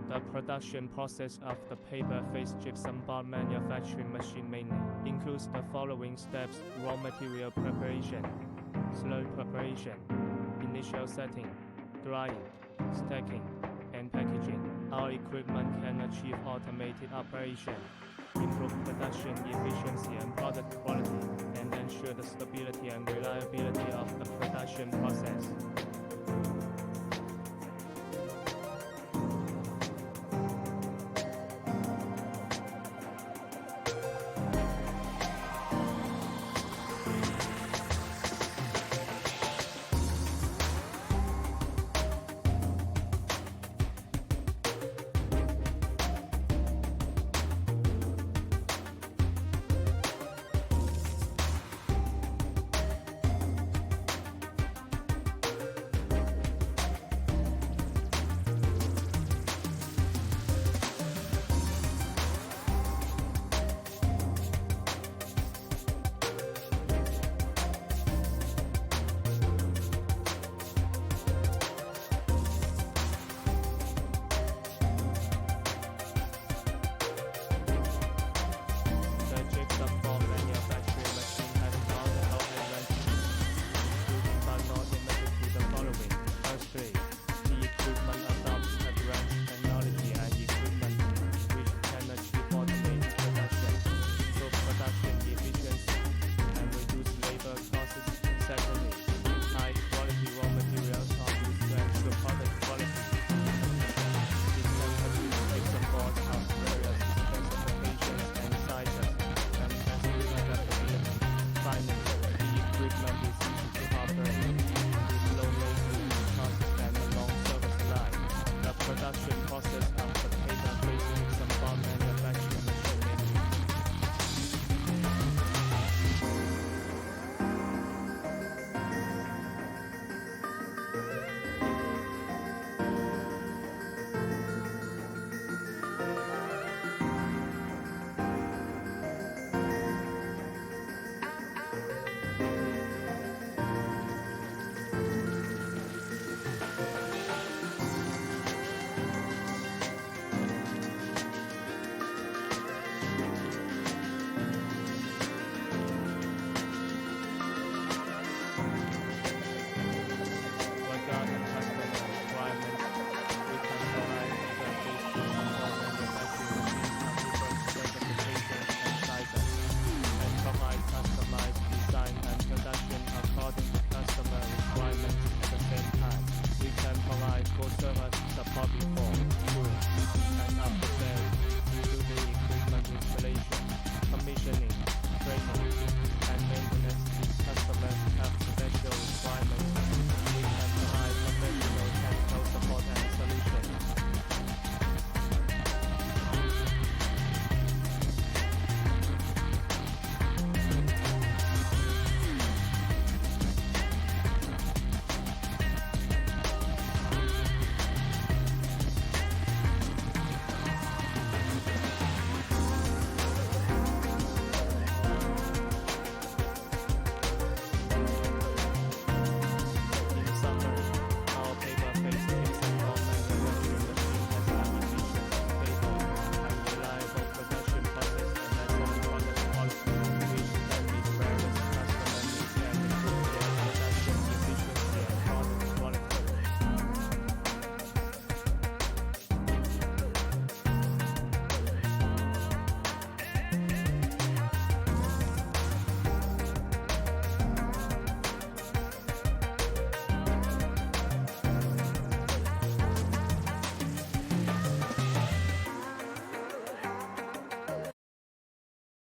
The production process of the paper face gypsum board manufacturing machine mainly includes the following steps: raw material preparation, slurry preparation, initial setting, drying, stacking, and packaging. Our equipment can achieve automated operation, improve production efficiency and product quality, and ensure the stability and reliability of the production process. Production process of the paper-based gypsum board manufacturing machine mainly. Support before, during, and after sales, including equipment installation, commissioning, training, and maintenance. Customers have special requirements